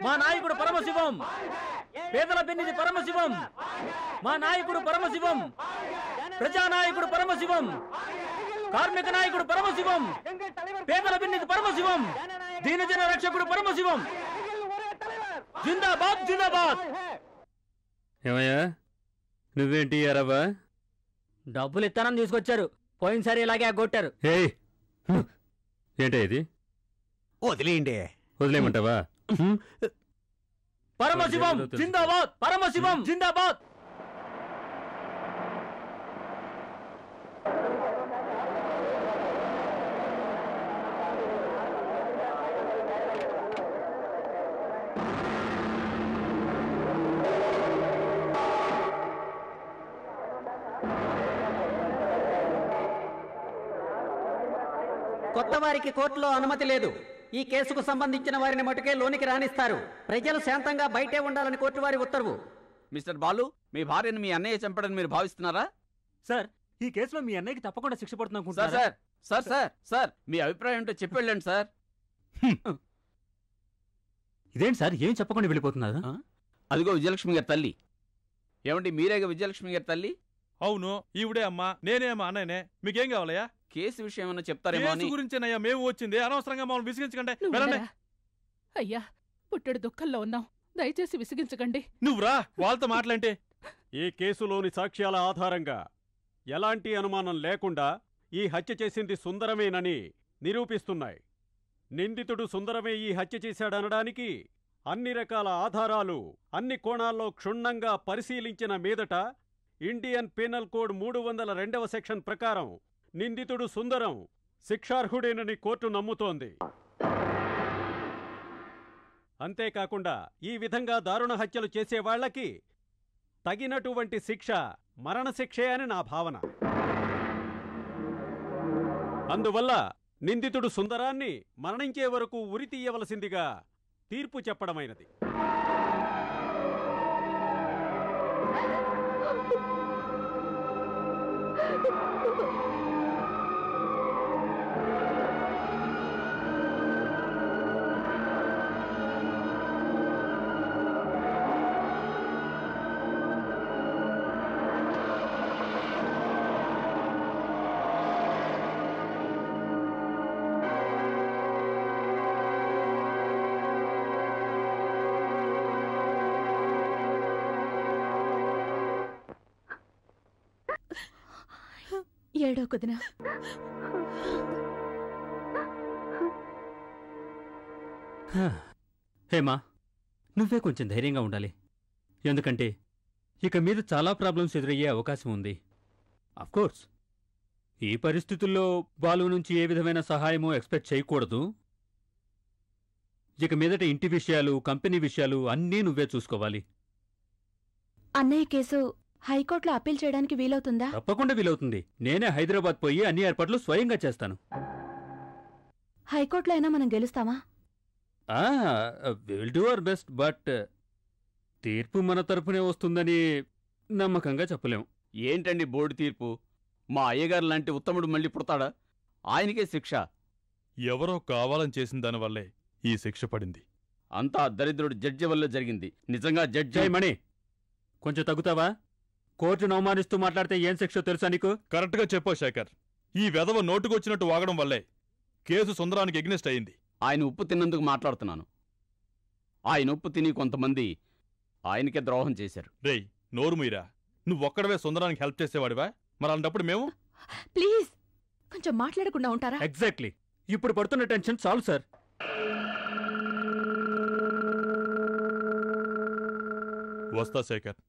మా నాయకుడు పరమశివం, పేదల పెన్నిది పరమశివం, మా నాయకుడు పరమశివం, ప్రజానాయకుడు పరమశివం, కార్మిక నాయకుడు పరమశివం, పేదల పెన్నిది పరమశివం, దీనజన రక్షకుడు పరమశివం. జిందాబాద్ జిందాబాద్. ఏమయ్యా నువ్వేంటి అరవా? డబ్బులు ఇస్తానని తీసుకొచ్చారు, పోయినసారి ఇలాగే కొట్టారు. ఏంటో ఇది? వదిలేయండి. వదిలేయమంటావా? పరమశివం జిందాబాద్, పరమశివం జిందాబాద్. కొత్త వారికి కోర్టులో అనుమతి లేదు. ఈ కేసుకు సంబంధించిన వారిని మటుకే లోనికి రాణిస్తారు. ప్రజలు శాంతంగా బయటే ఉండాలని కోర్టు వారి ఉత్తర్వు. మిస్టర్ బాలు, మీ భార్యను మీ అన్నయ్య చంపడని మీరు భావిస్తున్నారా? సార్, ఈ కేసులో మీ అన్నయ్యకి తప్పకుండా శిక్ష పడుతుంది. Sir sir sir sir sir మీ అభిప్రాయం ఏంటో చెప్పి వెళ్ళండి సార్. ఇదేంటి సార్, ఏం చెప్పకుండా వెళ్ళిపోతున్నారు? అదిగో విజయలక్ష్మి గారి తల్లి. ఏమండి, మీరేగా విజయలక్ష్మి గారి తల్లి? అవును, ఈవిడే అమ్మా. నేనే అమ్మా అన్నయ్యనే. మీకేం కావాలయ్యా? కేసు విషయం ఏమన్నా చెప్తారేమో అని. గురించేనయ్యా మేము వచ్చింది. అనవసరంగా మమ్మల్ని విసిగించకండి. వెళ్ళండి. అయ్యా, పుట్టెడు దుఃఖంలో ఉన్నాం, దయచేసి విసిగించకండి. నువ్వురా వాళ్ళతో మాట్లాంటే. ఈ కేసులోని సాక్ష్యాల ఆధారంగా ఎలాంటి అనుమానం లేకుండా ఈ హత్య చేసింది సుందరమేనని నిరూపిస్తున్నాయి. నిందితుడు సుందరమే ఈ హత్య చేశాడనడానికి అన్ని రకాల ఆధారాలు అన్ని కోణాల్లో క్షుణ్ణంగా పరిశీలించిన మీదట ఇండియన్ పీనల్ కోడ్ 302వ సెక్షన్ ప్రకారం నిందితుడు సుందరం శిక్షార్హుడేనని కోర్టు నమ్ముతోంది. అంతేకాకుండా ఈ విధంగా దారుణ హత్యలు చేసేవాళ్లకి తగినటువంటి శిక్ష మరణశిక్షే అని నా భావన. అందువల్ల నిందితుడు సుందరాన్ని మరణించే వరకు ఉరితీయవలసిందిగా తీర్పు చెప్పడమైనది. ఏడో కుదిన. హేమా, నువ్వే కొంచెం ధైర్యంగా ఉండాలి. ఎందుకంటే ఇక మీద చాలా ప్రాబ్లమ్స్ ఎదురయ్యే అవకాశం ఉంది. అఫ్కోర్స్ ఈ పరిస్థితుల్లో బాలు నుంచి ఏ విధమైన సహాయమో ఎక్స్పెక్ట్ చేయకూడదు. ఇక మీదట ఇంటి విషయాలు, కంపెనీ విషయాలు అన్నీ నువ్వే చూసుకోవాలి. అన్నయ్య కేసు హైకోర్టులో అప్పీల్ చేయడానికి వీలవుతుందా? తప్పకుండా వీలవుతుంది. నేనే హైదరాబాద్ పోయి అన్ని ఏర్పాట్లు స్వయంగా చేస్తాను. హైకోర్టులో అయినా మనం గెలుస్తామా? Will do our best, but తీర్పు మన తరపునే వస్తుందని నమ్మకంగా చెప్పలేం. ఏంటండి బోర్డు తీర్పు? మా అయ్యగారు లాంటి ఉత్తముడు మళ్ళీ పుడతాడా? ఆయనకే శిక్ష. ఎవరో కావాలని చేసిన దానివల్లే ఈ శిక్ష పడింది. అంతా దరిద్రుడు జడ్జి వల్ల జరిగింది. నిజంగా జడ్జి మణి, కొంచెం తగ్గుతావా? కోర్టును అవమానిస్తూ మాట్లాడితే ఏం శిక్ష తెలుసా నీకు? కరెక్ట్గా చెప్పావు శేఖర్. ఈ వెధవ నోటుకొచ్చినట్టు వాగడం వల్లే కేసు సుందరానికి ఎగ్నెస్ట్ అయింది. ఆయన ఉప్పు తిన్నందుకు మాట్లాడుతున్నాను. ఆయన ఉప్పు తిని కొంతమంది ఆయనకే ద్రోహం చేశారు. రేయ్, నోరు మీరా. నువ్వొక్కడవే సుందరానికి హెల్ప్ చేసేవాడివా? మరి అలాంటప్పుడు మేము? ప్లీజ్ కొంచెం మాట్లాడకుండా ఉంటారా? ఎగ్జాక్ట్లీ. ఇప్పుడు పడుతున్న టెన్షన్ చాలు సార్. వస్తా శేఖర్.